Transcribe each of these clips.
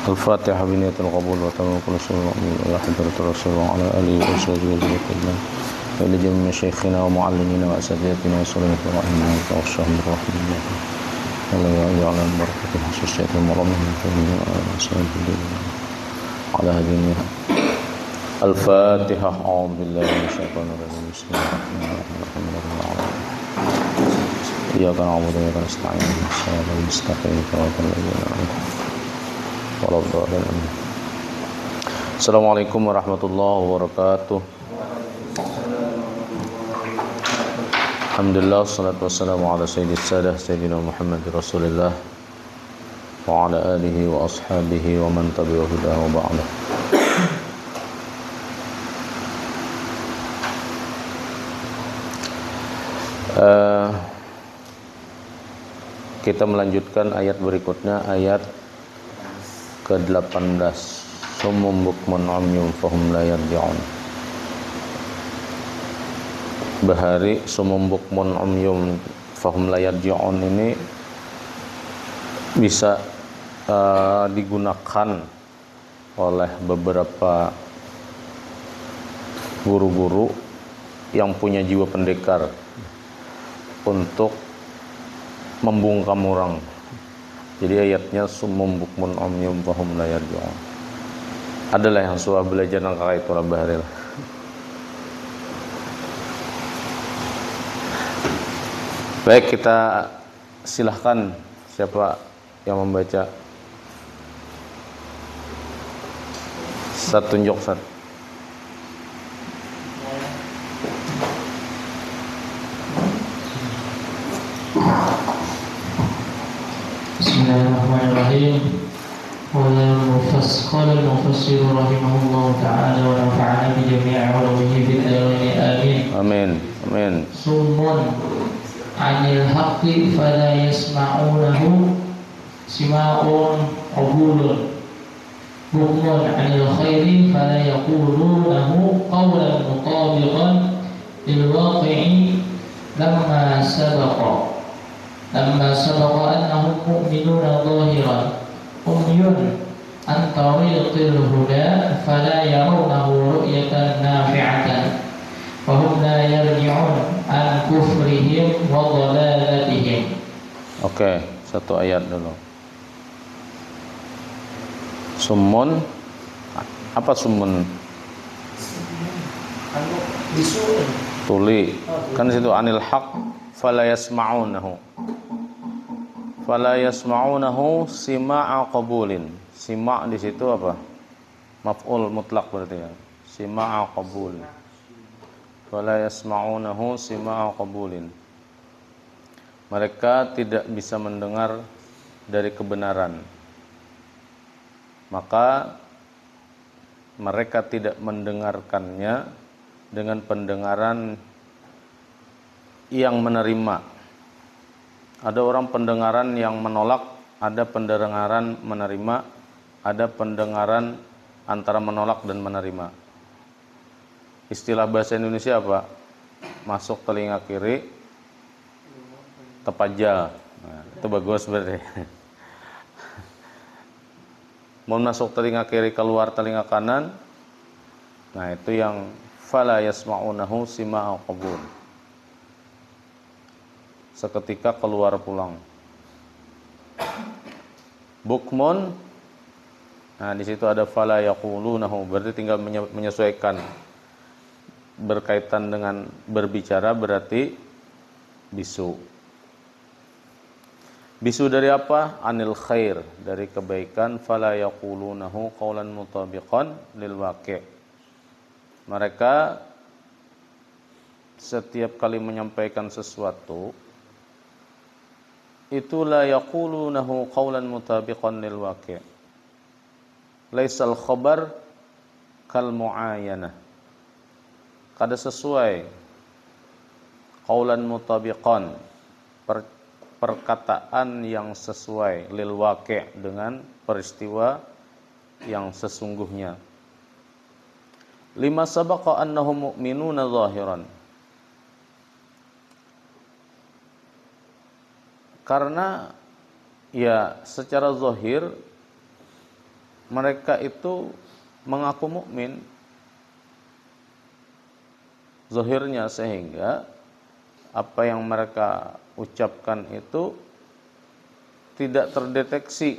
الفاتحة بنية القبول وتمام كل شيء مؤمن إلى حضرة الرسول وعلى آله وصحبه وسلم وإلى جميع مشايخنا ومعلمينا وأساتذتنا وصلنا ورحمنا وتوشهم برحمة الله ولا يعلم بركة خصوصية المرمى من فضله على هدينا الفاتحة. أعوذ بالله من الشيطان الرجيم. بسم الله الرحمن الرحيم. الحمد لله إياك نعبد وإياك نستعين اهدنا الصراط المستقيم صراط الذين أنعمت عليهم. Assalamualaikum warahmatullahi wabarakatuh. Alhamdulillah, salatu wassalamu ala sayyidis sadah sayyidina Muhammad Rasulullah wa ala alihi wa ashabihi wa man tabi'ahu hudahu wa ba'dah. Kita melanjutkan ayat berikutnya, ayat ke-18. Summum bukmun umyum fahum la yarji'un. Bahari summum bukmun umyum fahum la yarji'un ini bisa digunakan oleh beberapa guru-guru yang punya jiwa pendekar untuk membungkam orang. Jadi ayatnya summum bukmun umyum fahum la yarji'un. Adalah yang sudah belajar nangka itu bahari. Baik, kita silahkan siapa yang membaca. Tunjuk satu. Bismillahirrahmanirrahim. Qala al-mufassir rahimahullah ta'ala wa nafa'ana bi jami'i ulumihi fid dharain amin. Amin. Amin. Summun 'anil haqqi fala yasma'unahu sima'un qabulun. Bukmun 'anil khairi fala yaqulunahu qawlan mutabiqan lil waqi'i lamma sabaqa annahum mu'minuna zahiran umyun an tariqil huda fala yarawnahu ru'yatan nafi'atan wa hum la yarji'un an kufrihim wa dhalalatihim. Oke, satu ayat dulu. Summun, apa summun? Tuli. Kan di situ anil haq fala yasma'unahu. Fala yasma'unahu sima'a qabulin. Sima' di situ apa? Maf'ul mutlak berarti ya. Sima'a qabul. Fala yasma'unahu sima'a qabulin. Mereka tidak bisa mendengar dari kebenaran. Maka mereka tidak mendengarkannya dengan pendengaran yang menerima. Ada orang pendengaran yang menolak, ada pendengaran menerima, ada pendengaran antara menolak dan menerima. Istilah bahasa Indonesia apa? Masuk telinga kiri, tepajal. Nah, itu bagus berarti. Mau masuk telinga kiri, keluar telinga kanan. Nah, itu yang fala yasma'unahu sima'a qabul. Seketika keluar pulang. Bukmun, nah di situ ada fala yaqulunahu, berarti tinggal menyesuaikan. Berkaitan dengan berbicara berarti bisu. Bisu dari apa? Anil khair, dari kebaikan. Fala yaqulunahu qawlan mutabiqan lil waqi'. Mereka setiap kali menyampaikan sesuatu itu la yaqulunahu qawlan mutabiqan lil waqi'. Laisal khabar kal mu'ayanah. Kada sesuai qawlan mutabiqan, perkataan yang sesuai lil waqi' dengan peristiwa yang sesungguhnya. Lima sabaqa annahum mu'minuna zahiran. Karena ya secara zahir mereka itu mengaku mukmin zahirnya, sehingga apa yang mereka ucapkan itu tidak terdeteksi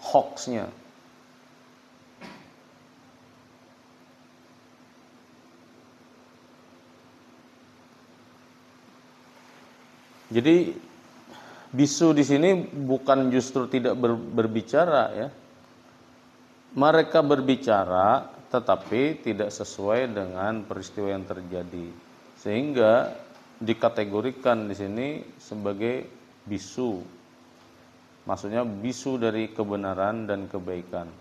hoaxnya. Jadi bisu di sini bukan justru tidak berbicara ya. Mereka berbicara tetapi tidak sesuai dengan peristiwa yang terjadi. Sehingga dikategorikan di sini sebagai bisu. Maksudnya bisu dari kebenaran dan kebaikan.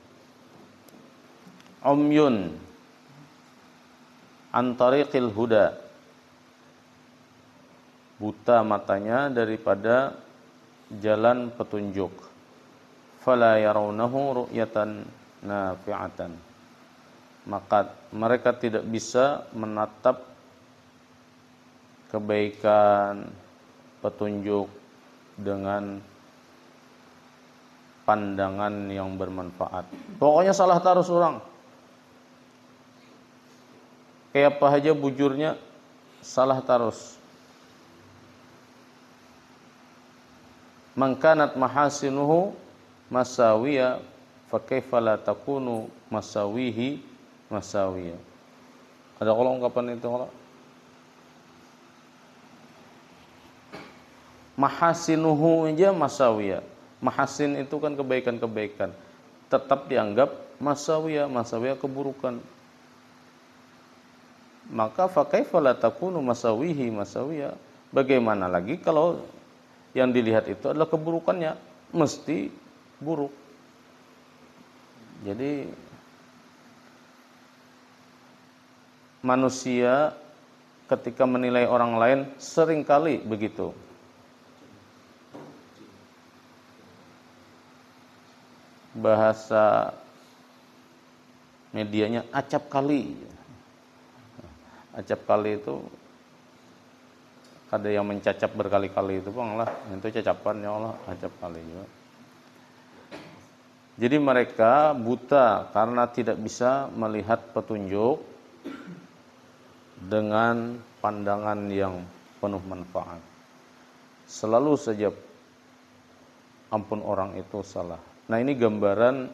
Umyun an tariqil huda, buta matanya daripada jalan petunjuk. Fala yarawnahu ru'yatan nafi'atan, maka mereka tidak bisa menatap kebaikan petunjuk dengan pandangan yang bermanfaat. Pokoknya salah terus orang. Kayak apa aja bujurnya salah terus. Man kanat mahasinuhu masawiya fa kaifa la takunu masawihi masawiya. Ada kalau ungkapan itu kalau mahasinuhu aja masawiya. Mahasin itu kan kebaikan-kebaikan, tetap dianggap masawiya, masawiya keburukan. Maka fa kaifa la takunu masawihi masawiya. Bagaimana lagi kalau yang dilihat itu adalah keburukannya, mesti buruk. Jadi manusia ketika menilai orang lain seringkali begitu. Bahasa medianya acap kali. Acap kali itu ada yang mencacap berkali-kali itu bang lah, itu cacapan ya Allah, acap kali juga. Jadi mereka buta karena tidak bisa melihat petunjuk dengan pandangan yang penuh manfaat. Selalu saja ampun orang itu salah. Nah ini gambaran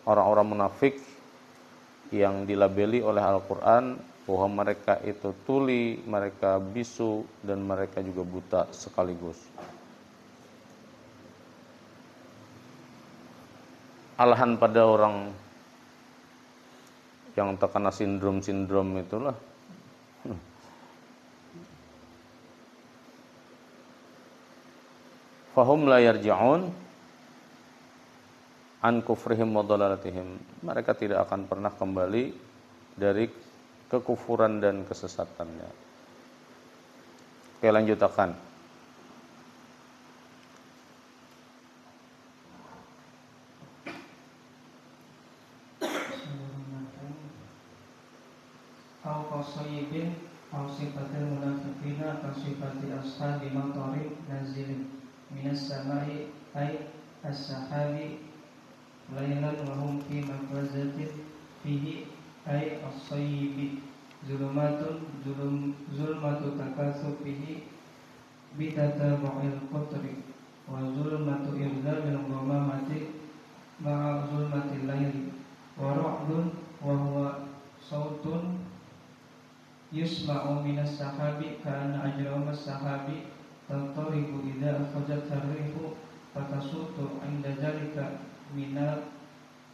orang-orang munafik yang dilabeli oleh Al-Quran bahwa mereka itu tuli, mereka bisu, dan mereka juga buta sekaligus. Alahan pada orang yang terkena sindrom-sindrom itulah. Fahum la yarji'un an kufrihim wa dhalalatihim. Mereka tidak akan pernah kembali dari kekufuran dan kesesatannya. Oke, lanjutkan. Au qasayyibin au sifatil munafiqina ka sifatil ashabi matarin nazilin minas samai ay as-sahabi laylan wa hum fi mafazatin fihi ay as-sayyibi zulmatu takasufihi bitatabu'il qutri wa zulmatu irzamil ghamamati ma'a zulmatil layli wa ra'dun wa huwa sautun yusma'u minas sahabi kana ajramas sahabi tataribu idza akhajat harihu fatasutu 'inda zalika minal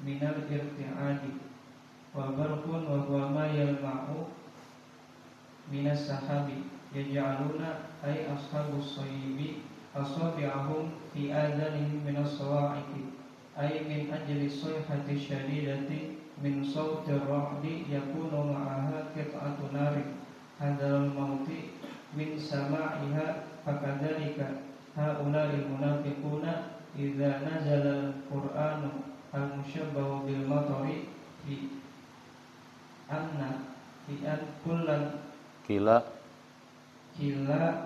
irti'adi wa barqun wa huwa ma yalma'u minas sahabi yaj'aluna ay ashabus sayyibi asabi'ahum fi adhanihim minas sawa'iqi ay min ajli sayhati syadidati min sawti ar-ra'di yakunu ma'aha qit'atu nari hadal mauti min sama'iha fakadzalika haula'il munafiquna idza nazala al-qur'anu al-mushabbahu bil matari fi anna fi an kullan Kila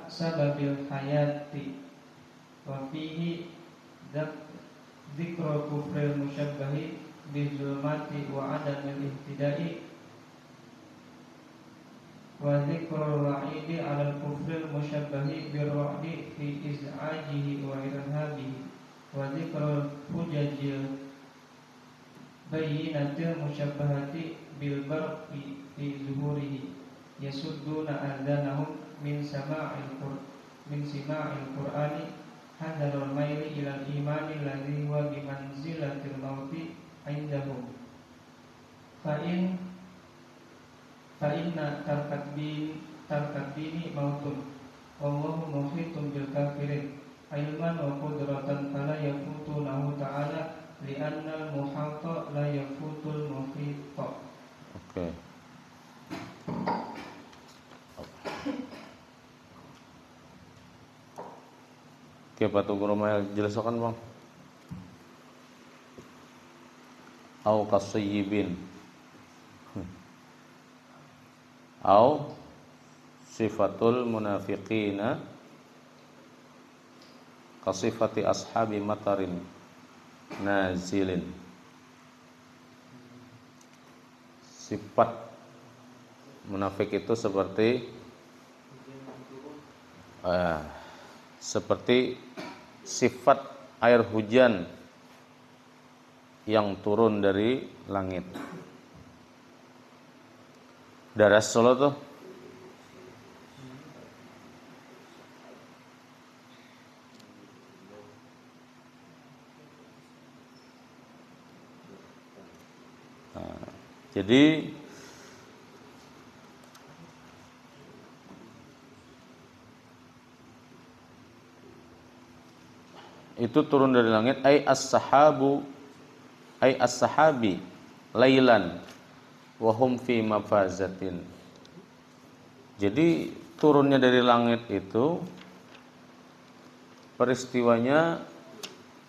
sababil hayati wa fihi Dzikra kufril musyabbahi bizulmati wa adamil ihtidai wa dzikrul wa'idi 'alal kufril musyabbahi birra'di fi iz'ajihi wa irhabihi wa dzikrul hujajil bayyinatil musyabbahati bil barqi fi zuhurihi yasudduna adhanahum min sima'il qur'ani hadarul maili ilal imani alladhi huwa bimanzilatil mauti indahum fa inna tarkat dini mautun wallahu muhitun bil kafirin ilman wa qudratan fala yafutunahu ta'ala li'anna al-muhata la yafutul muhita. Oke. Oke, Pak Tugu Romael jelaskan Bang. Au kasayyibin au sifatul munafiqina kasifati ashabi matarin nazilin. Sifat munafik itu seperti sifat air hujan yang turun dari langit. Daras Solo tuh jadi itu turun dari langit ay as-sahabi lailan wahum fi mafazatin. Jadi turunnya dari langit itu peristiwanya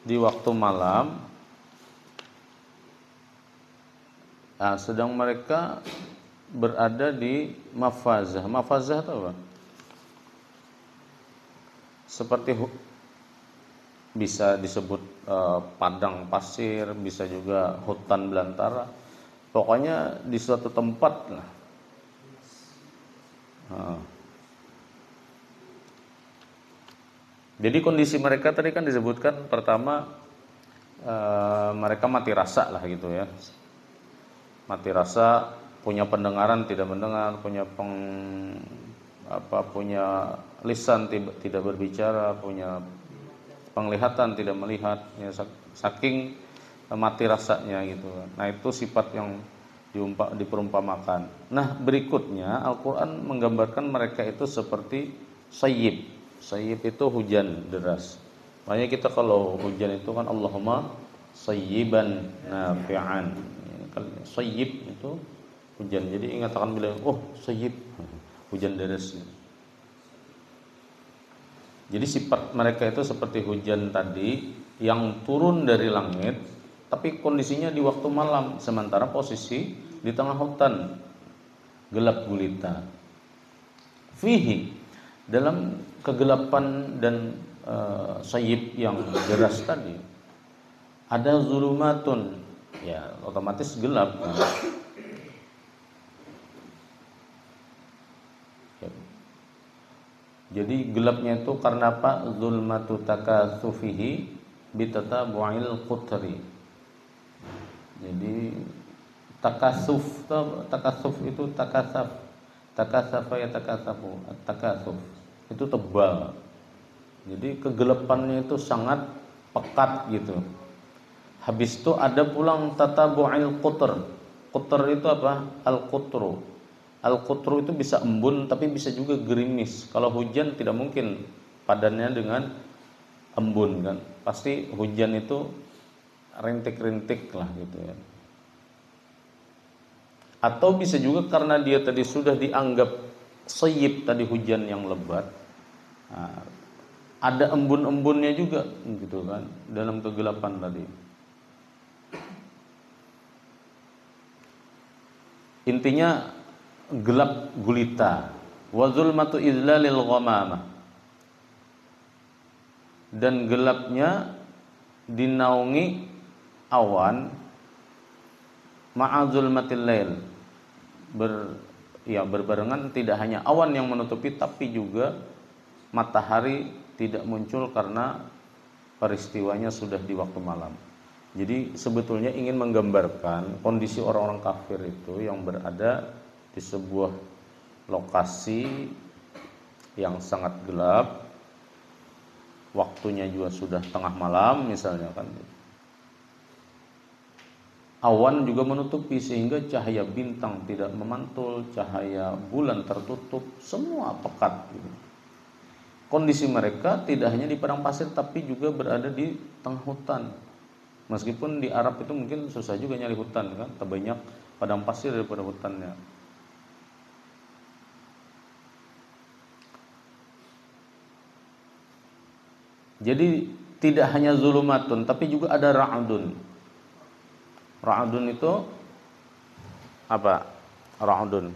di waktu malam. Nah, sedang mereka berada di mafazah. Mafazah itu apa? Seperti bisa disebut padang pasir, bisa juga hutan belantara. Pokoknya di suatu tempat lah. Jadi kondisi mereka tadi kan disebutkan pertama mereka mati rasa lah gitu ya. Mati rasa, punya pendengaran tidak mendengar, punya lisan tidak berbicara, punya penglihatan tidak melihat, ya, saking mati rasanya gitu. Nah, itu sifat yang diperumpamakan. Nah, berikutnya Al-Qur'an menggambarkan mereka itu seperti sayyib. Sayyib itu hujan deras. Makanya kita kalau hujan itu kan Allahumma sayyiban nafi'an. Sayyib itu hujan. Jadi ingat akan bilang, oh sayyib, hujan deras. Jadi sifat mereka itu seperti hujan tadi yang turun dari langit, tapi kondisinya di waktu malam, sementara posisi di tengah hutan gelap gulita. Fihi, dalam kegelapan dan sayyib yang deras tadi, ada zulumatun, ya otomatis gelap. Jadi gelapnya itu karena apa? Zulmatu takatsufihi bitatabu'il qutri. Jadi takatsuf itu takatsafa ya takatsafu, takatsuf itu tebal. Jadi kegelapannya itu sangat pekat gitu. Habis itu ada pulang tatabu'il qutr. Qutr itu apa? Al-qutru. Al-qutru itu bisa embun tapi bisa juga gerimis. Kalau hujan tidak mungkin padannya dengan embun kan. Pasti hujan itu rintik-rintik lah gitu ya. Atau bisa juga karena dia tadi sudah dianggap sayyib tadi hujan yang lebat. Nah, ada embun-embunnya juga gitu kan dalam kegelapan tadi. Intinya gelap gulita, wa zulmatu idlalil ghamamah, dan gelapnya dinaungi awan ma'adzul matil lail, berbarengan tidak hanya awan yang menutupi tapi juga matahari tidak muncul karena peristiwanya sudah di waktu malam. Jadi sebetulnya ingin menggambarkan kondisi orang-orang kafir itu yang berada di sebuah lokasi yang sangat gelap, waktunya juga sudah tengah malam misalnya kan. Awan juga menutupi sehingga cahaya bintang tidak memantul, cahaya bulan tertutup, semua pekat gitu. Kondisi mereka tidak hanya di padang pasir tapi juga berada di tengah hutan. Meskipun di Arab itu mungkin susah juga nyari hutan kan, terbanyak padang pasir daripada hutannya. Jadi tidak hanya zulumatun tapi juga ada ra'dun. Ra'dun itu apa? Ra'dun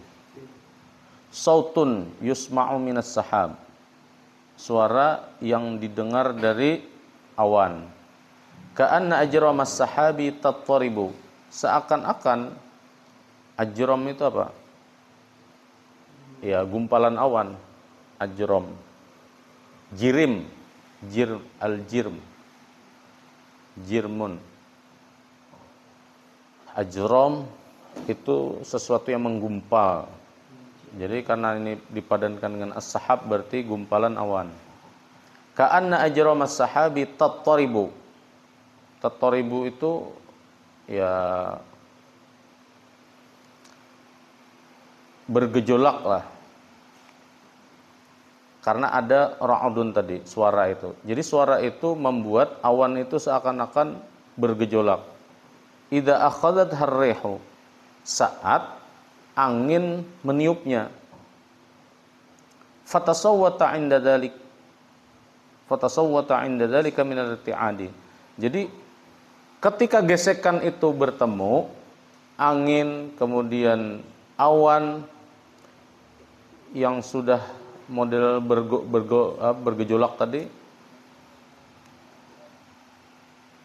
sautun yusma'u minas sahab, suara yang didengar dari awan. Ka'anna ajramas sahabi tattaribu, seakan-akan ajram itu apa? Ya, gumpalan awan. Ajram. Jirim, al-jirm. Jirmun. Ajram itu sesuatu yang menggumpal. Jadi karena ini dipadankan dengan as-sahab berarti gumpalan awan. Ka'anna ajramas sahabi tattaribu. Tattaribu itu ya bergejolak lah. Karena ada ra'dun tadi, suara itu. Jadi suara itu membuat awan itu seakan-akan bergejolak. Idza akhadhat harrihu, saat angin meniupnya. Fatasawwata 'inda dzalik. Fatasawwata 'inda dzalika min al-irti'adi. Jadi ketika gesekan itu bertemu, angin kemudian awan yang sudah model bergejolak tadi,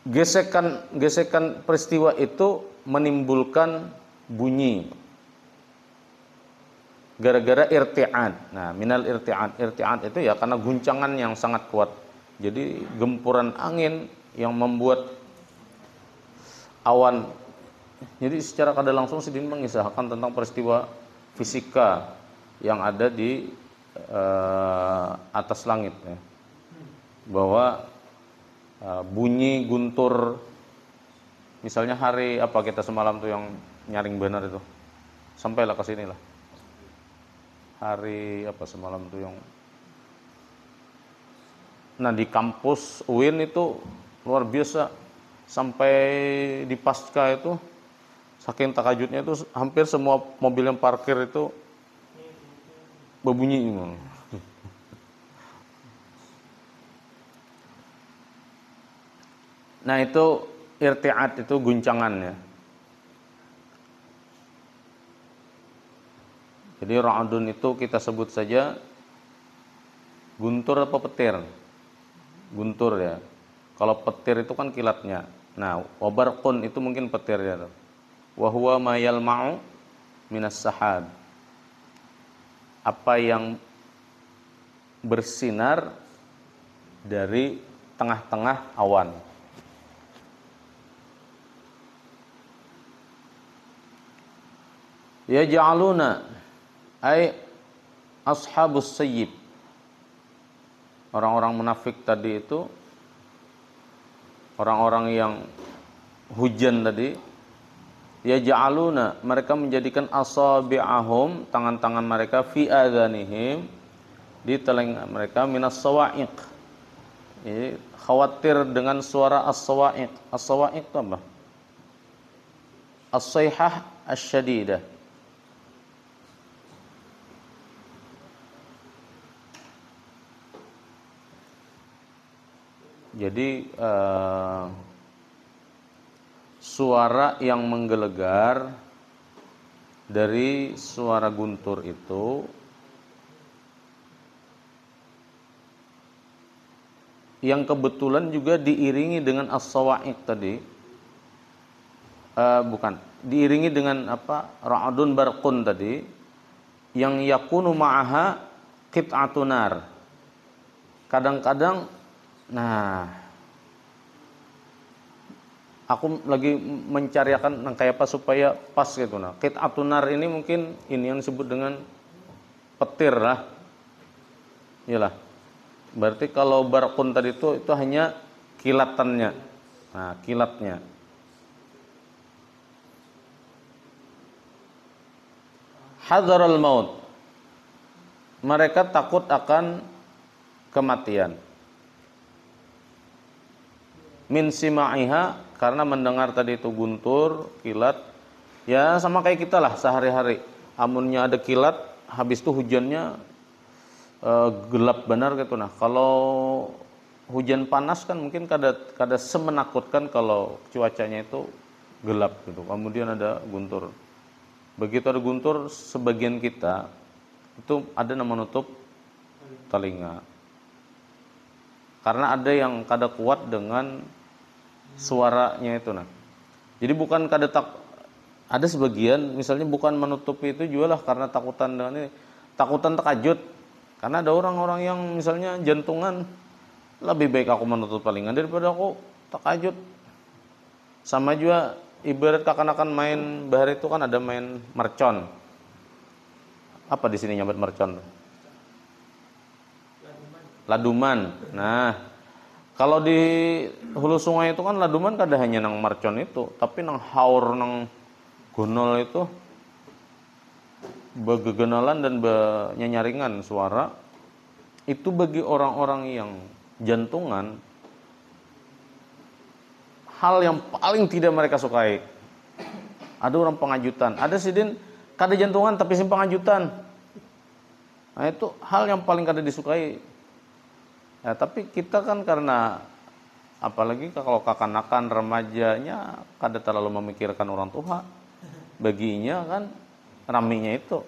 gesekan peristiwa itu menimbulkan bunyi gara-gara irti'ad. Nah, minal irti'ad. Irti'ad itu ya karena guncangan yang sangat kuat. Jadi gempuran angin yang membuat awan. Jadi secara kada langsung Sidin mengisahkan tentang peristiwa fisika yang ada di atas langit ya. Bahwa bunyi guntur, misalnya hari apa kita semalam tuh yang nyaring benar itu, sampailah ke sini lah. Hari apa semalam tuh yang, nah di kampus UIN itu luar biasa, sampai di pasca itu saking takajudnya itu hampir semua mobil yang parkir itu berbunyi. Nah itu irti'at, itu guncangannya. Jadi ra'dun itu kita sebut saja guntur apa petir? Guntur ya. Kalau petir itu kan kilatnya. Nah, wabarqun itu mungkin petirnya tuh. Wa huwa ma yalma'u minas sahab. Apa yang bersinar dari tengah-tengah awan. Yaj'aluna ay ashabus sayyib. Orang-orang munafik tadi itu, orang-orang yang hujan tadi, yaj'aluna, mereka menjadikan asabi'ahum, tangan-tangan mereka, fi adhanihim, di telinga mereka, minas sawa'iq. Jadi khawatir dengan suara as-sawa'iq. As-sawa'iq itu apa? As-sayhah asy-syadidah. Jadi suara yang menggelegar dari suara guntur itu yang kebetulan juga diiringi dengan as-sawa'iq tadi. Bukan, diiringi dengan apa? Ra'dun barqun tadi, yang yakunu ma'aha qit'atun nar. Kadang-kadang, nah, aku lagi mencarikan kayak apa supaya pas gitu. Nah, qit'atun nar ini mungkin ini yang disebut dengan petir lah. Iyalah. Berarti kalau barqun tadi itu hanya kilatannya. Nah, kilatnya. Hadzarul maut. Mereka takut akan kematian. Min sima'iha, karena mendengar tadi itu guntur, kilat. Ya sama kayak kita lah sehari-hari. Amunnya ada kilat, habis itu hujannya gelap benar gitu. Nah, kalau hujan panas kan mungkin kada semenakutkan kalau cuacanya itu gelap gitu. Kemudian ada guntur. Begitu ada guntur, sebagian kita itu ada yang menutup telinga. Karena ada yang kada kuat dengan suaranya itu. Nah, jadi bukan kada ada sebagian misalnya bukan menutupi itu juga lah karena takutan dengan ini, takutan takajud. Karena ada orang-orang yang misalnya jantungan, lebih baik aku menutup telinga daripada aku takajud. Sama juga ibarat kakak-kakak main bahar itu kan ada main mercon. Apa di sini nyambat mercon? Laduman. Nah, kalau di hulu sungai itu kan laduman kada hanya nang mercon itu, tapi nang haur nang gonol itu begegenalan dan nyanyaringan suara. Itu bagi orang-orang yang jantungan hal yang paling tidak mereka sukai. Ada orang pengajutan, ada sidin kada jantungan tapi sim pengajutan. Nah, itu hal yang paling kada disukai. Ya, tapi kita kan karena apalagi kalau kakanakan remajanya kada terlalu memikirkan orang tua. Baginya kan raminya itu.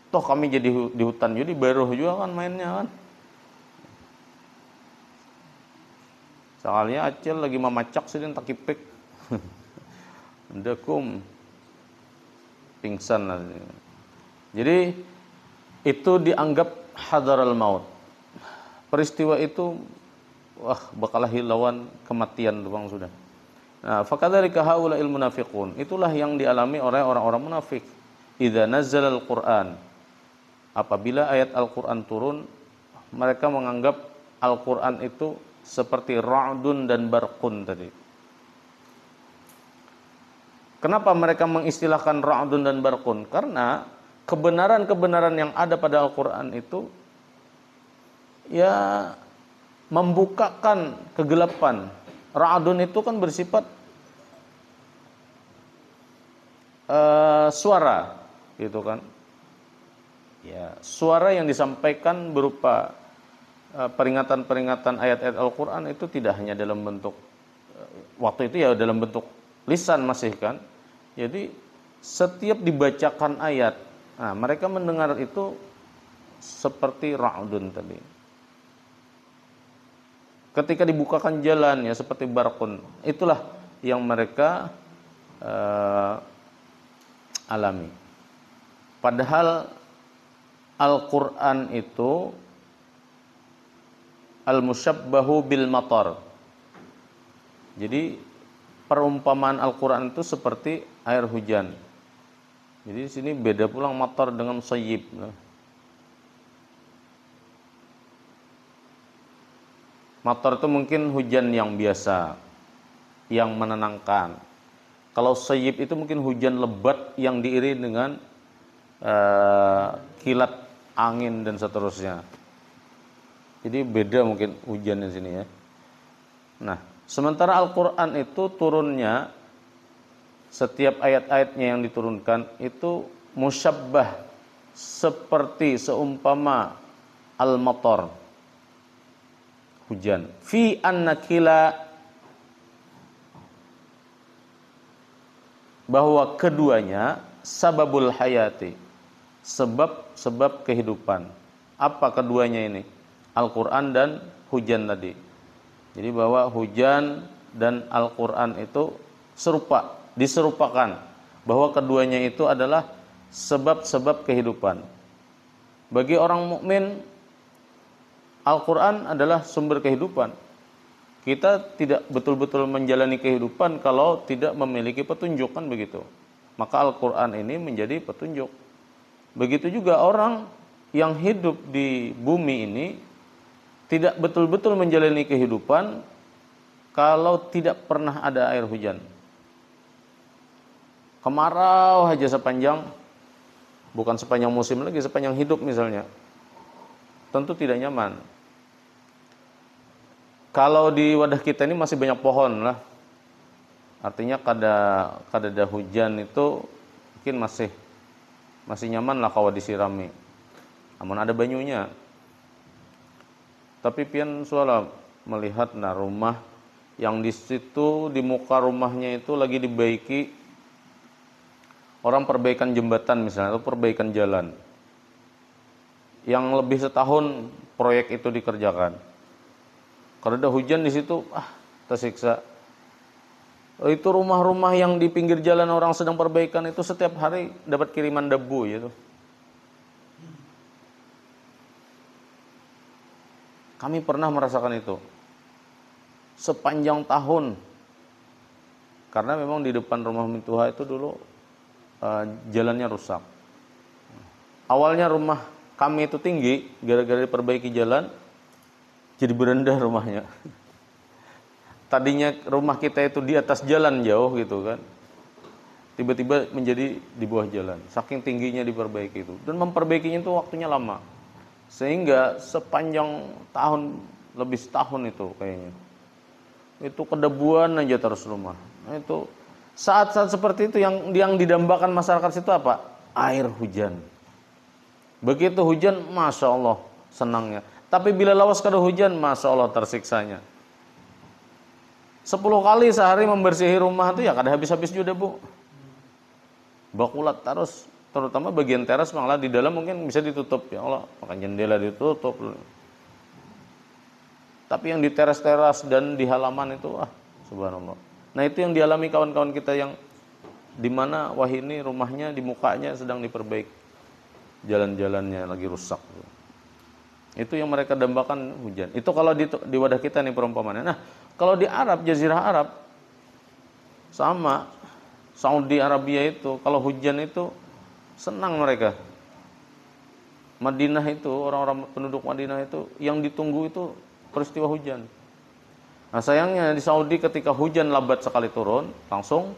Toh kami jadi di hutan jadi baru juga kan mainnya kan. Soalnya Acil lagi memacak sidin takipik. Ndekum pingsan lah. Jadi itu dianggap hadaral maut. Peristiwa itu bakal lawan kematian doang sudah. Nah, fakadzalika haula'il munafiqun. Itulah yang dialami oleh orang-orang munafik. Idza nazzala al-Qur'an. Apabila ayat Al-Qur'an turun, mereka menganggap Al-Qur'an itu seperti ra'dun dan barqun tadi. Kenapa mereka mengistilahkan ra'dun dan barqun? Karena kebenaran-kebenaran yang ada pada Al-Qur'an itu ya membukakan kegelapan. Ra'dun itu kan bersifat suara, gitu kan? Ya, suara yang disampaikan berupa peringatan-peringatan ayat-ayat Al-Qur'an itu tidak hanya dalam bentuk waktu itu ya dalam bentuk lisan masih kan. Jadi setiap dibacakan ayat, nah mereka mendengar itu seperti ra'dun tadi. Ketika dibukakan jalan ya seperti barqun. Itulah yang mereka alami. Padahal Al-Qur'an itu al-musyabbahu bil matar. Jadi perumpamaan Al-Qur'an itu seperti air hujan. Jadi di sini beda pulang matar dengan sayyib. Matar itu mungkin hujan yang biasa, yang menenangkan. Kalau sayyib itu mungkin hujan lebat yang diiringi dengan kilat angin dan seterusnya. Jadi beda mungkin hujan di sini ya. Nah, sementara Al-Qur'an itu turunnya setiap ayat-ayatnya yang diturunkan itu musyabbah seperti seumpama al-matar, hujan. Fi annakila, bahwa keduanya sababul hayati, sebab kehidupan. Apa keduanya ini? Al-Qur'an dan hujan tadi. Jadi bahwa hujan dan Al-Qur'an itu diserupakan bahwa keduanya itu adalah sebab-sebab kehidupan. Bagi orang mukmin, Al-Qur'an adalah sumber kehidupan. Kita tidak betul-betul menjalani kehidupan kalau tidak memiliki petunjuk, kan begitu. Maka Al-Qur'an ini menjadi petunjuk. Begitu juga orang yang hidup di bumi ini tidak betul-betul menjalani kehidupan kalau tidak pernah ada air hujan. Kemarau aja bukan sepanjang musim lagi, sepanjang hidup misalnya, tentu tidak nyaman. Kalau di wadah kita ini masih banyak pohon lah, artinya kada hujan itu mungkin masih nyaman lah kalau disirami. Namun ada banyunya. Tapi pian suara melihat rumah yang di situ, di muka rumahnya itu lagi dibaiki, orang perbaikan jembatan misalnya atau perbaikan jalan, yang lebih setahun proyek itu dikerjakan. Kalau ada hujan di situ, tersiksa. Itu rumah-rumah yang di pinggir jalan orang sedang perbaikan itu setiap hari dapat kiriman debu gitu. Kami pernah merasakan itu sepanjang tahun. Karena memang di depan rumah Mintuha itu dulu jalannya rusak. Awalnya rumah kami itu tinggi, gara-gara diperbaiki jalan jadi berendah rumahnya. Tadinya rumah kita itu di atas jalan jauh gitu kan, tiba-tiba menjadi di bawah jalan, saking tingginya diperbaiki itu. Dan memperbaikinya itu waktunya lama, sehingga sepanjang tahun, lebih setahun itu kayaknya, itu kedebuan aja terus rumah. Nah, itu saat-saat seperti itu yang didambakan masyarakat situ apa? Air hujan. Begitu hujan, masya Allah senangnya. Tapi bila lawas kada hujan, masya Allah tersiksanya. 10 kali sehari membersihi rumah itu ya kada habis-habis juga, Bu. Bakulat terus, terutama bagian teras, malah di dalam mungkin bisa ditutup, ya Allah, maka jendela ditutup. Tapi yang di teras-teras dan di halaman itu, subhanallah. Nah, itu yang dialami kawan-kawan kita yang dimana ini rumahnya di mukanya sedang diperbaiki, jalan-jalannya lagi rusak. Itu yang mereka dambakan hujan. Itu kalau di wadah kita nih perumpamannya. Nah, kalau di Arab, Jazirah Arab sama, Saudi Arabia itu kalau hujan itu senang mereka. Madinah itu, orang-orang penduduk Madinah itu yang ditunggu itu peristiwa hujan. Nah, sayangnya di Saudi ketika hujan lebat sekali turun, langsung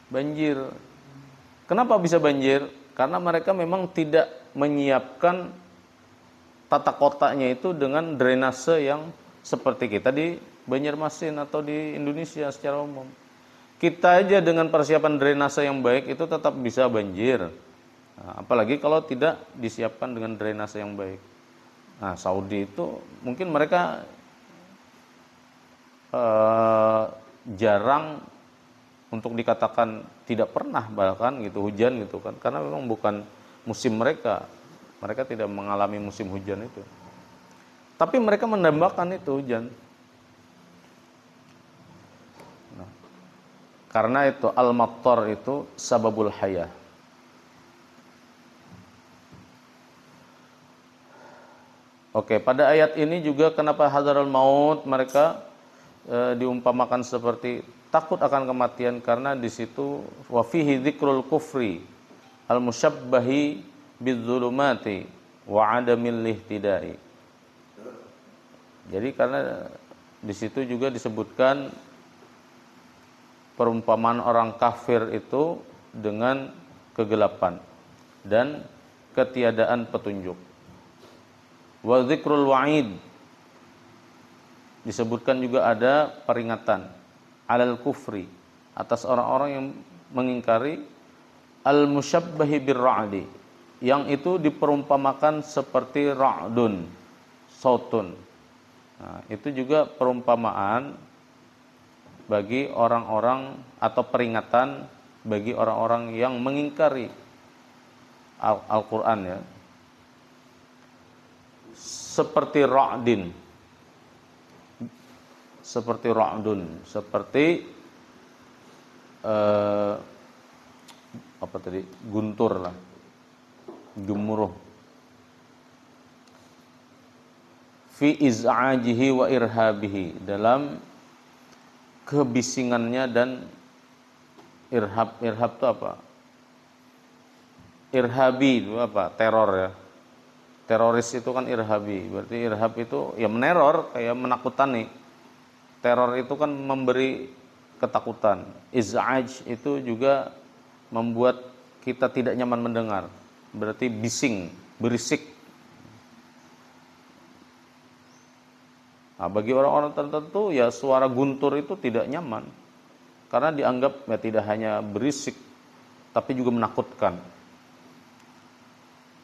banjir. Kenapa bisa banjir? Karena mereka memang tidak menyiapkan tata kotanya itu dengan drainase yang seperti kita di Banjarmasin atau di Indonesia secara umum. Kita aja dengan persiapan drainase yang baik itu tetap bisa banjir. Nah, apalagi kalau tidak disiapkan dengan drainase yang baik. Nah, Saudi itu mungkin mereka jarang untuk dikatakan tidak pernah bahkan gitu hujan gitu kan, karena memang bukan musim mereka. Mereka tidak mengalami musim hujan itu. Tapi mereka mendambakan itu hujan. Nah, karena itu al-mattar itu sababul hayah. Oke, pada ayat ini juga kenapa hadarul maut mereka diumpamakan seperti takut akan kematian, karena di situ wa fihi dzikrul kufri al-musyabbahi bidzulumati wa adamil ihtidai. Jadi karena di situ juga disebutkan perumpamaan orang kafir itu dengan kegelapan dan ketiadaan petunjuk. Wa dzikrul wa'id, disebutkan juga ada peringatan alal kufri, atas orang-orang yang mengingkari al-musyabbahi bir-ra'di, yang itu diperumpamakan seperti ra'dun, sautun. Nah, itu juga perumpamaan bagi orang-orang atau peringatan bagi orang-orang yang mengingkari Al-Qur'an ya. Seperti ra'din. seperti ra'dun, seperti apa tadi? Guntur lah. Gemuruh. Fi iz'ajihi wa irhabihi, dalam kebisingannya dan irhab. Irhab itu apa? Irhabi itu apa? Teror ya. Teroris itu kan irhabi. Berarti irhab itu ya meneror, kayak menakutani. Teror itu kan memberi ketakutan. Iz'aj itu juga membuat kita tidak nyaman mendengar. Berarti bising, berisik. Nah, bagi orang-orang tertentu ya suara guntur itu tidak nyaman. Karena dianggap ya tidak hanya berisik, tapi juga menakutkan.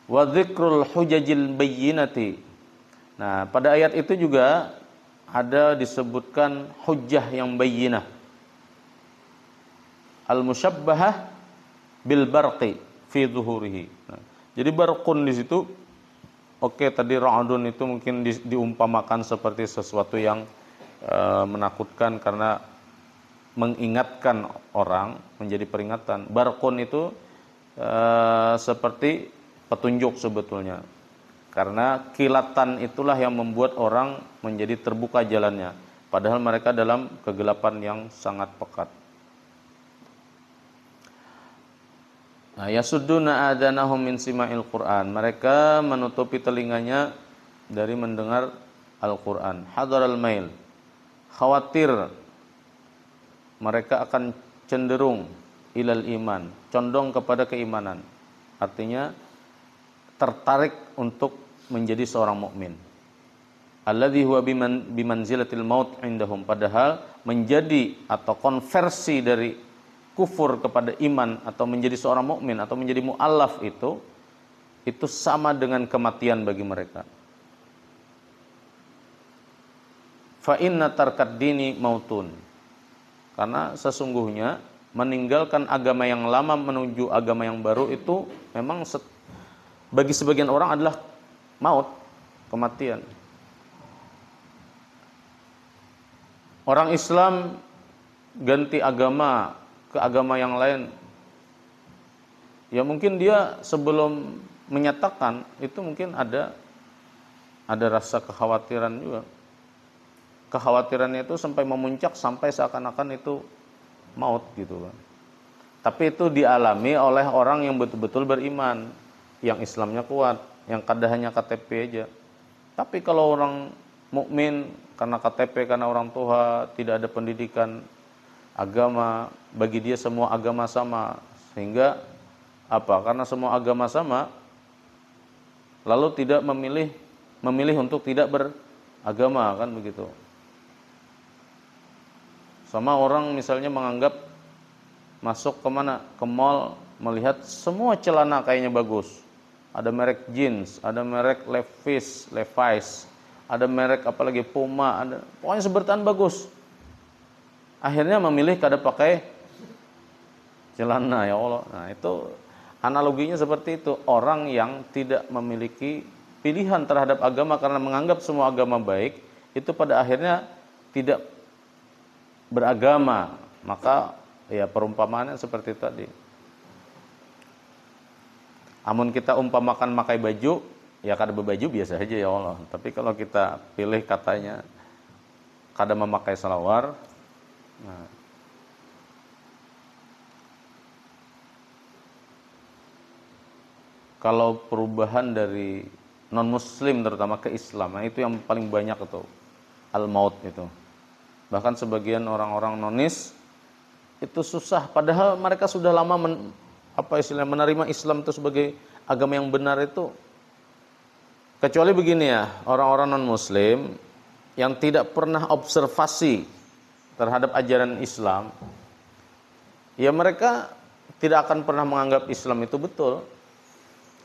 Wa dzikrul hujajil bayyinati. Nah, pada ayat itu juga ada disebutkan hujjah yang bayyinah. Al-musyabbahah bil barqi fi zuhurihi. Nah, jadi barqun di situ oke, tadi ra'dun itu mungkin diumpamakan seperti sesuatu yang menakutkan karena mengingatkan orang, menjadi peringatan. Barqun itu seperti petunjuk sebetulnya. Karena kilatan itulah yang membuat orang menjadi terbuka jalannya. Padahal mereka dalam kegelapan yang sangat pekat. Nah, yasudduna adanahum min sima'il Qur'an. Mereka menutupi telinganya dari mendengar Al-Qur'an. Hadaral mail. Khawatir mereka akan cenderung ilal iman, condong kepada keimanan. Artinya tertarik untuk menjadi seorang mukmin. Alladzi huwa bimanzilatil maut indahum, padahal menjadi atau konversi dari kufur kepada iman atau menjadi seorang mukmin atau menjadi mu'allaf itu sama dengan kematian bagi mereka. Fa inna tarkad dini mautun. Karena sesungguhnya meninggalkan agama yang lama menuju agama yang baru itu memang bagi sebagian orang adalah maut, kematian. Orang Islam ganti agama ke agama yang lain, ya mungkin dia sebelum menyatakan itu mungkin ada rasa kekhawatiran juga. Kekhawatirannya itu sampai memuncak sampai seakan-akan itu maut gitu kan. Tapi itu dialami oleh orang yang betul-betul beriman, yang Islamnya kuat, yang kadang hanya KTP aja. Tapi kalau orang mukmin karena KTP, karena orang tua, tidak ada pendidikan agama, bagi dia semua agama sama. Sehingga apa? Karena semua agama sama, lalu tidak memilih untuk tidak beragama, kan begitu. Sama orang misalnya menganggap masuk kemana? Ke mall, melihat semua celana kayaknya bagus. Ada merek jeans, ada merek Levi's, ada merek apalagi Puma, ada pokoknya sebertaan bagus. Akhirnya memilih kada pakai celana, ya Allah. Nah, itu analoginya seperti itu. Orang yang tidak memiliki pilihan terhadap agama karena menganggap semua agama baik, itu pada akhirnya tidak beragama. Maka ya perumpamaannya seperti tadi. Amun kita umpamakan makai baju, ya kada berbaju biasa aja ya Allah. Tapi kalau kita pilih katanya kada memakai salawar, nah, kalau perubahan dari non muslim terutama ke Islam, nah itu yang paling banyak itu al-maut itu. Bahkan sebagian orang-orang nonis itu susah, padahal mereka sudah lama menerima Islam itu sebagai agama yang benar itu. Kecuali begini ya, orang-orang non-muslim yang tidak pernah observasi terhadap ajaran Islam, ya mereka tidak akan pernah menganggap Islam itu betul.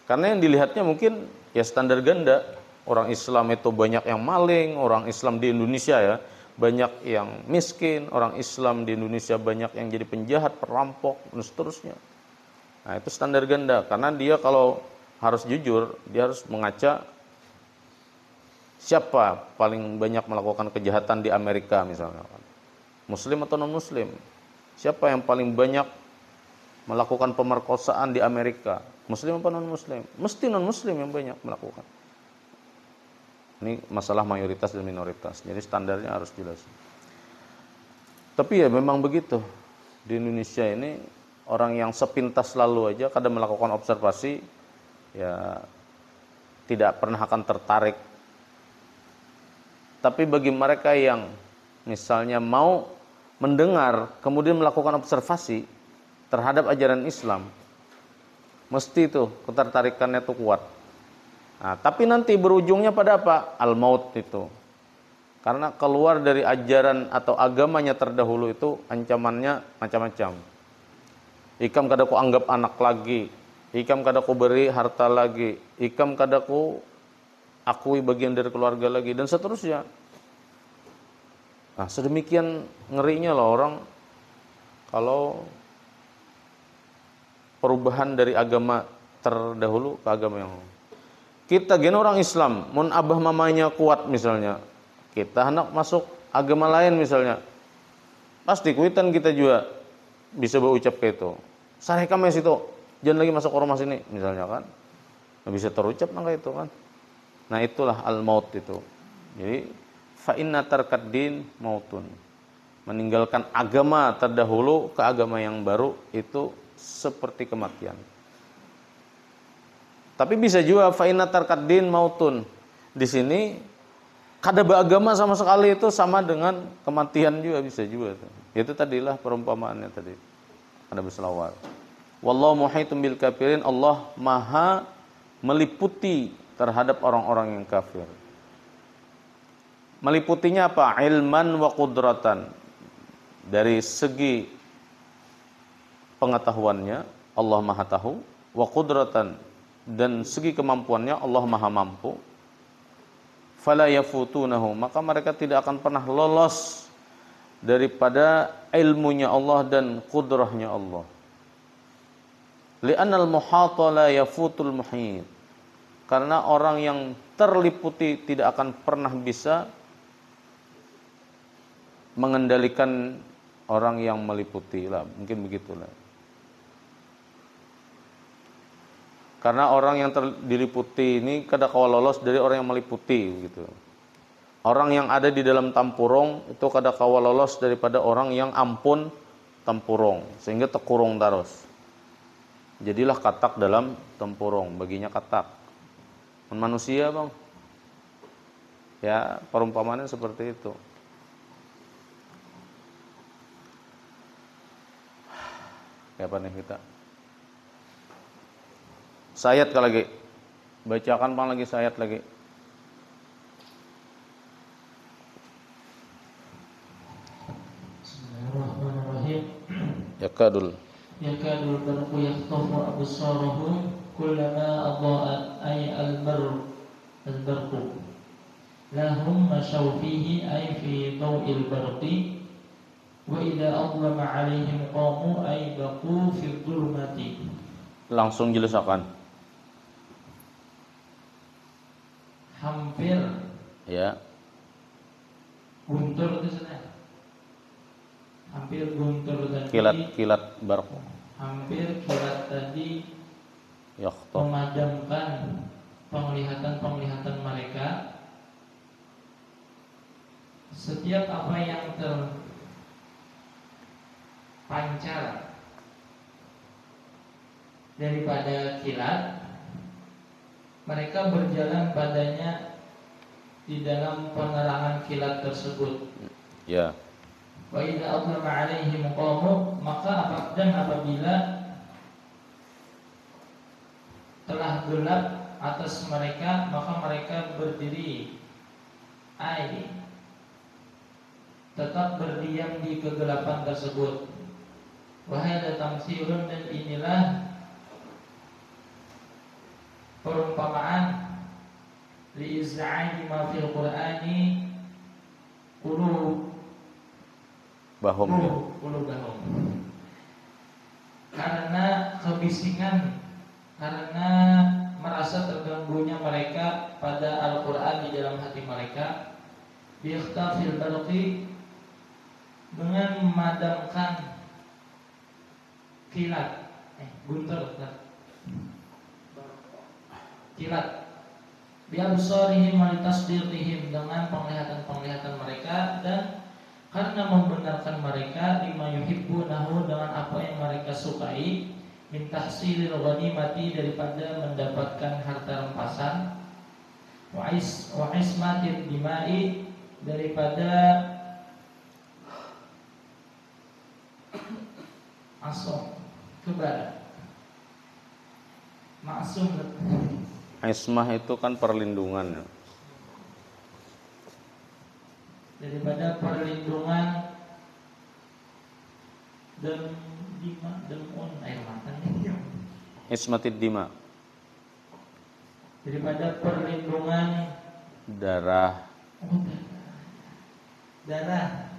Karena yang dilihatnya mungkin ya standar ganda. Orang Islam itu banyak yang maling, orang Islam di Indonesia ya banyak yang miskin, orang Islam di Indonesia banyak yang jadi penjahat, perampok, dan seterusnya. Nah, itu standar ganda. Karena dia kalau harus jujur, dia harus mengaca Siapa paling banyak melakukan kejahatan di Amerika misalnya? Muslim atau non-muslim? Siapa yang paling banyak melakukan pemerkosaan di Amerika? Muslim atau non-muslim? Mesti non-muslim yang banyak melakukan. Ini masalah mayoritas dan minoritas. Jadi standarnya harus jelas. Tapi ya memang begitu. Di Indonesia ini orang yang sepintas lalu aja kadang melakukan observasi ya tidak pernah akan tertarik. Tapi bagi mereka yang misalnya mau mendengar kemudian melakukan observasi terhadap ajaran Islam, mesti itu ketertarikannya itu kuat. Nah, tapi nanti berujungnya pada apa? Al-maut itu. Karena keluar dari ajaran atau agamanya terdahulu itu ancamannya macam-macam. Ikam kadaku anggap anak lagi, ikam kadaku beri harta lagi, ikam kadaku akui bagian dari keluarga lagi, dan seterusnya. Nah, sedemikian ngerinya loh orang kalau perubahan dari agama terdahulu ke agama yang kita gen orang Islam, mun abah mamanya kuat misalnya, kita hendak masuk agama lain misalnya, pasti kuitan kita juga bisa berucap kayak itu. Sareh kami situ, jangan lagi masuk ormas ini misalnya kan, nggak bisa terucap nangka itu kan. Nah itulah al-maut itu. Jadi fa inna tarkad din mautun. Meninggalkan agama terdahulu ke agama yang baru itu seperti kematian. Tapi bisa juga fa inna tarkad din mautun. Di sini kada beragama sama sekali itu sama dengan kematian juga, bisa juga. Itu tadilah perumpamaannya tadi. Ada berselawat. Wallahu muhitum bil kafirin. Allah maha meliputi terhadap orang-orang yang kafir. Meliputinya apa? Ilman wa qudratan. Dari segi pengetahuannya Allah maha tahu, wa qudratan, dan segi kemampuannya Allah maha mampu. Fala yafutunahu, maka mereka tidak akan pernah lolos daripada ilmunya Allah dan qudrahnya Allah. Li'annal muhata la yafutul muhit. Karena orang yang terliputi tidak akan pernah bisa mengendalikan orang yang meliputi lah, mungkin begitulah. Karena orang yang diliputi ini kada kawa lolos dari orang yang meliputi gitu. Orang yang ada di dalam tampurung itu kada kawa lolos daripada orang yang ampun tampurung, sehingga terkurung terus. Jadilah katak dalam tempurung, baginya katak. Manusia bang, ya perumpamannya seperti itu. Kayak apa nih kita? Sayat kali lagi, bacakan bang lagi sayat lagi. Bismillahirrahmanirrahim. Yakadul Barqu yakhtafu absarahum kullama adha'at ay al-barqu lahum mashaw fihi ay fi daw'il barqi wa idza adlama 'alaihim qamu ay baqu fi dhulmati. Langsung jelaskan. Hampir Ya. guntur itu sana. Hampir guntur tadi. Kilat barq. Hampir kilat tadi Yakhthaf. memadamkan penglihatan mereka. Setiap apa yang terpancar daripada kilat, mereka berjalan padanya di dalam penerangan kilat tersebut. Ya. Wa idza adlama 'alaihim qamu, maka apabila telah gelap atas mereka, maka mereka berdiri, tetap berdiam di kegelapan tersebut. Wa hadza tamtsilun, dan inilah perumpamaan li iz'a'i ma fil Qur'ani Bahum. karena kebisingan, karena merasa terganggunya mereka pada Al-Quran di dalam hati mereka, biikhfafil barqi, dengan memadamkan kilat, guntur, kilat, biabsarihim wa litasdiqihim, dengan penglihatan-penglihatan mereka, dan karena membenarkan mereka lima yuhibbunahu, dengan apa yang mereka sukai, min tahsilil ghanimati, daripada mendapatkan harta rampasan, wa ismatid dimai, daripada asom kebaran, maksum. Ismah itu kan perlindungan. Daripada perlindungan air mata Ismatid dima, daripada perlindungan darah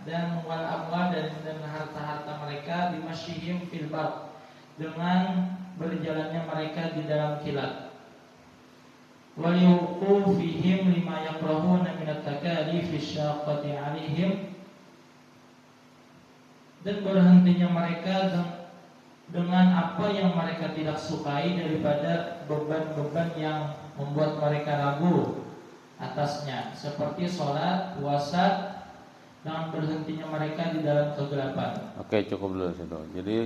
dan wal amwal, dan harta-harta mereka, bimasyihim fil bar, dengan berjalannya mereka di dalam kilat, waliyuqufihim lima yakrahuna minat takalifi syaqqati alaihim, dan berhentinya mereka dengan apa yang mereka tidak sukai daripada beban-beban yang membuat mereka ragu atasnya, seperti sholat, puasa, dan berhentinya mereka di dalam kegelapan. Oke, cukup dulu situ. Jadi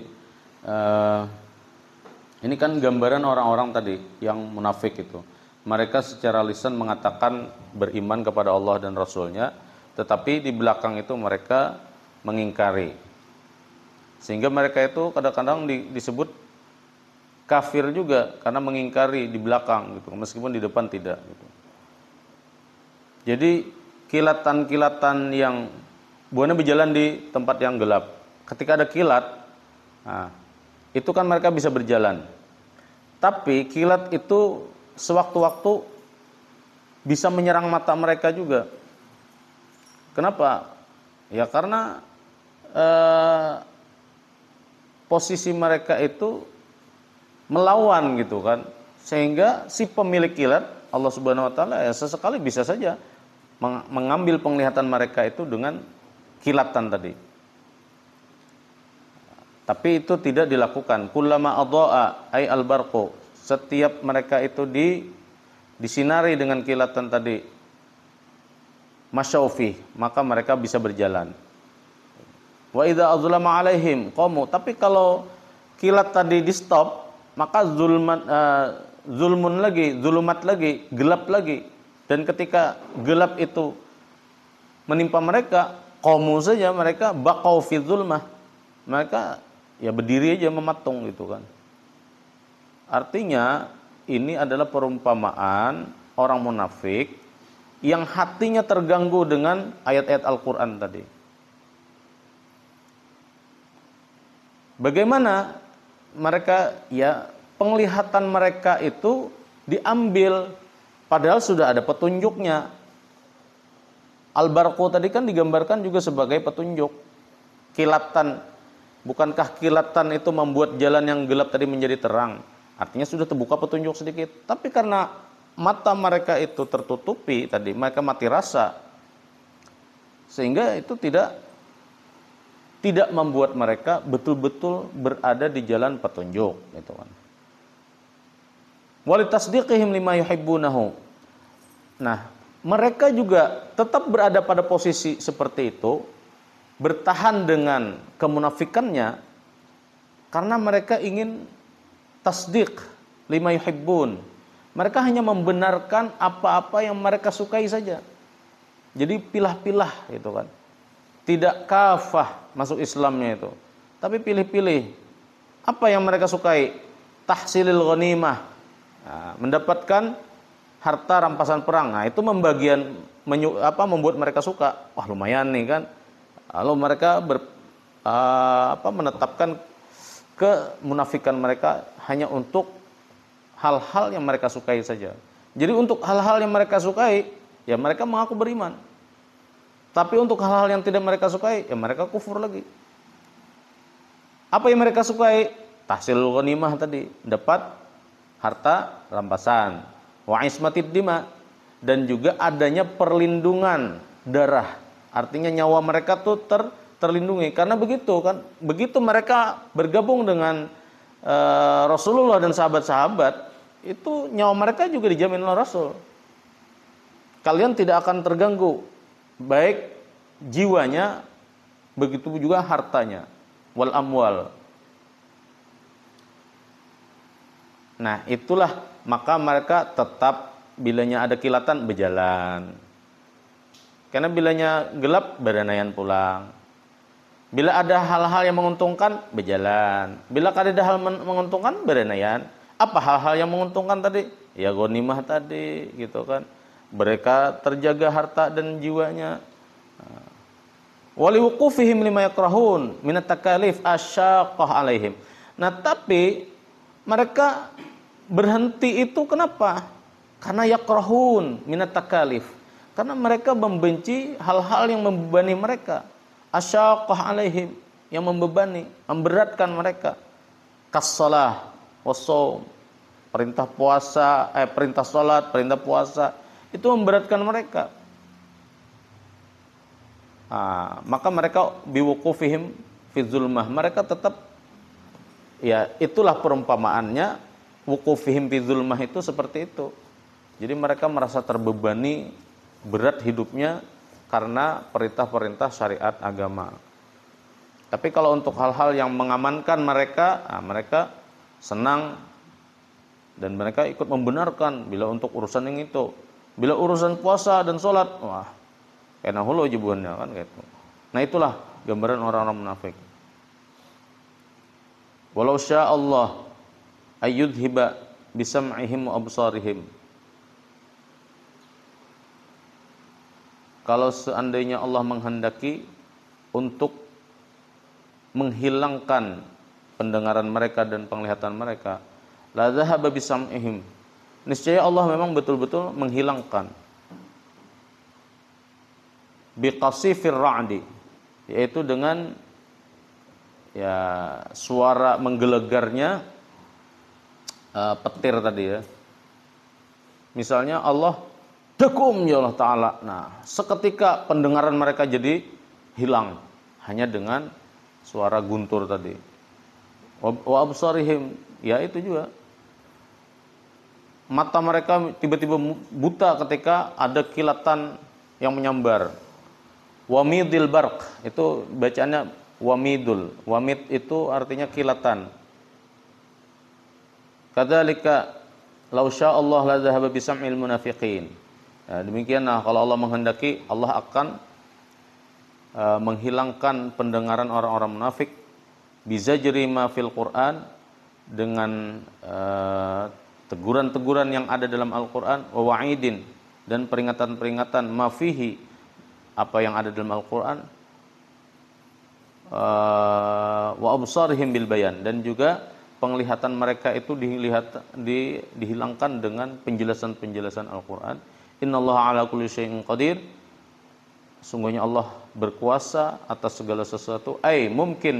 ini kan gambaran orang-orang tadi yang munafik itu. Mereka secara lisan mengatakan beriman kepada Allah dan Rasulnya, tetapi di belakang itu mereka mengingkari. Sehingga mereka itu kadang-kadang disebut kafir juga karena mengingkari di belakang gitu, meskipun di depan tidak gitu. Jadi kilatan-kilatan yang buahnya berjalan di tempat yang gelap. Ketika ada kilat, nah, itu kan mereka bisa berjalan. Tapi kilat itu sewaktu-waktu bisa menyerang mata mereka juga. Kenapa? Ya karena posisi mereka itu melawan gitu kan, sehingga si pemilik kilat Allah Subhanahu Wa Taala ya sesekali bisa saja mengambil penglihatan mereka itu dengan kilatan tadi. Tapi itu tidak dilakukan. Kullama adha'a ay al-barqu, setiap mereka itu disinari dengan kilatan tadi, masyaufi, maka mereka bisa berjalan. Wa idza azlama alaihim qamu, tapi kalau kilat tadi di stop, maka zulmun lagi, zulumat lagi, gelap lagi. Dan ketika gelap itu menimpa mereka, qamu saja mereka baqau fi zulmah. Mereka ya berdiri aja mematung gitu kan. Artinya ini adalah perumpamaan orang munafik yang hatinya terganggu dengan ayat-ayat Al-Qur'an tadi. Bagaimana mereka ya penglihatan mereka itu diambil padahal sudah ada petunjuknya. Al-barqu tadi kan digambarkan juga sebagai petunjuk. Kilatan, bukankah kilatan itu membuat jalan yang gelap tadi menjadi terang? Artinya sudah terbuka petunjuk sedikit. Tapi karena mata mereka itu tertutupi tadi, mereka mati rasa, sehingga itu tidak membuat mereka betul-betul berada di jalan petunjuk gitu kan. Walitasdiqihim lima yuhibbunahu. Nah, mereka juga tetap berada pada posisi seperti itu, bertahan dengan kemunafikannya karena mereka ingin tasdiq lima yuhibbun. Mereka hanya membenarkan apa-apa yang mereka sukai saja. Jadi pilah-pilah gitu kan. Tidak kafah masuk Islamnya itu, tapi pilih-pilih. Apa yang mereka sukai? Tahsilil ghanimah, nah, mendapatkan harta rampasan perang. Nah, itu membuat mereka suka. Wah, lumayan nih kan. Lalu mereka menetapkan kemunafikan mereka hanya untuk hal-hal yang mereka sukai saja. Jadi untuk hal-hal yang mereka sukai, ya mereka mengaku beriman. Tapi untuk hal-hal yang tidak mereka sukai, ya mereka kufur lagi. Apa yang mereka sukai? Tahsilul ghanimah tadi, dapat harta rampasan. Wa ismatid dima, dan juga adanya perlindungan darah. Artinya nyawa mereka tuh terlindungi. Karena begitu kan, begitu mereka bergabung dengan Rasulullah dan sahabat-sahabat, itu nyawa mereka juga dijamin oleh Rasul. Kalian tidak akan terganggu, baik jiwanya, begitu juga hartanya, wal amwal. Nah, itulah maka mereka tetap bilanya ada kilatan berjalan. Karena bilanya gelap berenaian pulang. Bila ada hal-hal yang menguntungkan berjalan. Bila ada hal menguntungkan berenaian. Apa hal-hal yang menguntungkan tadi? Ya ghanimah tadi, gitu kan. Mereka terjaga harta dan jiwanya. Wali wuqufihim lima yakrahun minat takalif asyaqah alaihim. Nah, tapi mereka berhenti itu kenapa? Karena yakrahun minat takalif. Karena mereka membenci hal-hal yang membebani mereka. Asyaqah alaihim, yang membebani, memberatkan mereka. Kas-shalah was-shaum, perintah puasa, perintah salat, perintah puasa, itu memberatkan mereka. Maka mereka biwuqufihim fi zulmah, mereka tetap, ya itulah perumpamaannya, wuqufihim fi zulmah itu seperti itu. Jadi mereka merasa terbebani, berat hidupnya karena perintah-perintah syariat agama. Tapi kalau untuk hal-hal yang mengamankan mereka, mereka senang dan mereka ikut membenarkan. Bila untuk urusan yang itu, bila urusan puasa dan sholat, wah, kena hulu jibuannya kan gitu. Nah, itulah gambaran orang-orang munafik. Walau syaa Allah ayyudhiba bisam'ihim wa absarihim. Kalau seandainya Allah menghendaki untuk menghilangkan pendengaran mereka dan penglihatan mereka, la dhahaba bisam'ihim. Niscaya Allah memang betul-betul menghilangkan. Biqasifir ra'di, yaitu dengan ya suara menggelegarnya petir tadi ya. Misalnya Allah dakum ya Allah Ta'ala. Nah, seketika pendengaran mereka jadi hilang hanya dengan suara guntur tadi. Wa absarihim, ya itu juga. Mata mereka tiba-tiba buta ketika ada kilatan yang menyambar. Wamidil barq, itu bacaannya wamidul. Wamid itu artinya kilatan. Kadzalika law syaa Allah la dhahaba bisam'il munafiqin. Ya, demikianlah kalau Allah menghendaki, Allah akan menghilangkan pendengaran orang-orang munafik bizajri ma fil Quran, dengan teguran-teguran yang ada dalam Al-Quran, wa wa'idin, dan peringatan-peringatan ma fihi, apa yang ada dalam Al-Quran, wa absarihim bil bayan, dan juga penglihatan mereka itu dihilangkan dengan penjelasan-penjelasan Al-Quran. Innallaha ala kulli syai'in qadir. Sungguhnya Allah berkuasa atas segala sesuatu. Mungkin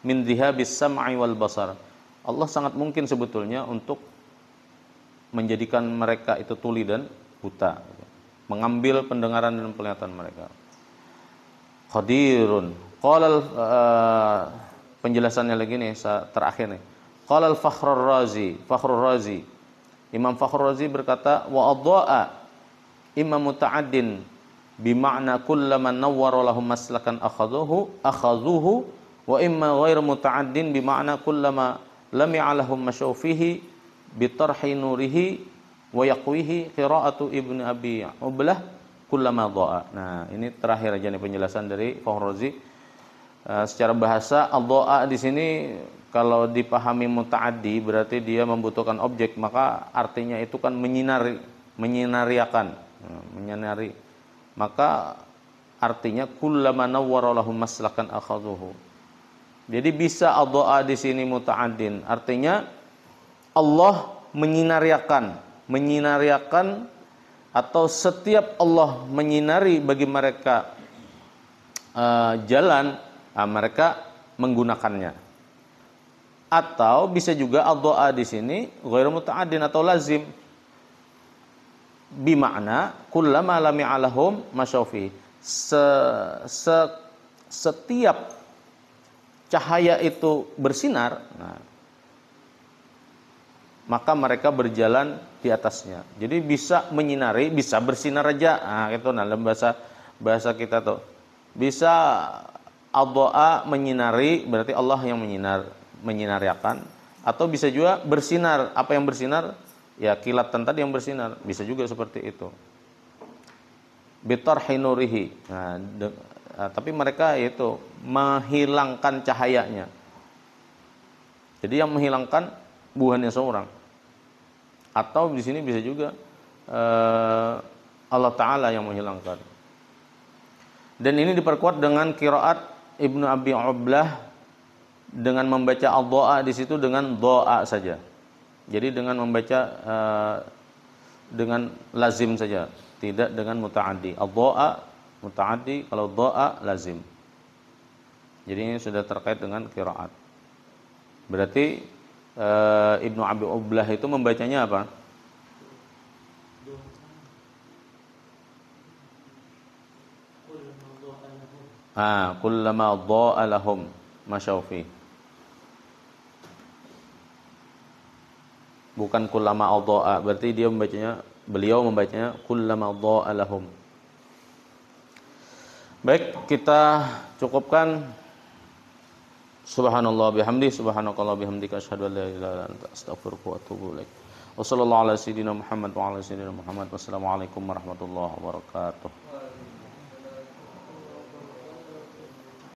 min dhihabis sam'i wal basar. Allah sangat mungkin sebetulnya untuk menjadikan mereka itu tuli dan buta, mengambil pendengaran dan penglihatan mereka. Qadirun. Qala penjelasannya lagi nih terakhir nih. Qala al-Fakhrur Razi. Imam Fakhrur Razi berkata, wa adha'a imam muta'addin bima'na kullaman nawwara lahum maslakan akhadhuhu wa imma ghairu muta'addin bima'na kullama lam ya'lahum masyaw fihi bitarhi nurihi wa yaqwihi qira'atu ibnu abi ublah kullama dha'a. Nah, ini terakhir aja nih penjelasan dari Fakhrur Razi. Secara bahasa ad-dha'a di sini kalau dipahami muta'addi berarti dia membutuhkan objek, maka artinya itu kan menyinariakan. Maka artinya kullama nawwara lahum maslakan akhadhuhu. Jadi bisa ad-dha'a di sini muta'addin, artinya Allah menyinariakan atau setiap Allah menyinari bagi mereka jalan, mereka menggunakannya. Atau bisa juga ad-doa di sini ghairu muta'addin atau lazim. Bimakna kullama lam ya'lahum masyaufi. Setiap cahaya itu bersinar, nah, maka mereka berjalan di atasnya. Jadi bisa menyinari, bisa bersinar aja. Nah, itu dalam bahasa kita tuh. Bisa ad-doa menyinari, berarti Allah yang menyinariakan, atau bisa juga bersinar. Apa yang bersinar? Ya kilatan tadi yang bersinar, bisa juga seperti itu. Bitarhi nurihi. Nah, tapi mereka itu menghilangkan cahayanya. Jadi yang menghilangkan bukannya seorang. Atau di sini bisa juga Allah Ta'ala yang menghilangkan. Dan ini diperkuat dengan qiraat Ibnu Abi Ublah dengan membaca ad-doa di situ dengan doa saja. Jadi dengan membaca dengan lazim saja, tidak dengan muta'addi. Ad-doa muta'addi, kalau doa lazim. Jadi ini sudah terkait dengan qiraat. Berarti Ibnu Abi Ublah itu membacanya apa? Kullama dha'a lahum masyaufi. Bukan kullama adha'a, berarti beliau membacanya kullama dha'a lahum. Baik, kita cukupkan. Subhanallah bihamdi, subhanakallah bihamdika asyhadu an la ilaha illa anta astaghfiruka wa atubu ilaik. Wassallallahu ala sayyidina Muhammad wa ala sayyidina Muhammad. Wassalamualaikum warahmatullahi wabarakatuh.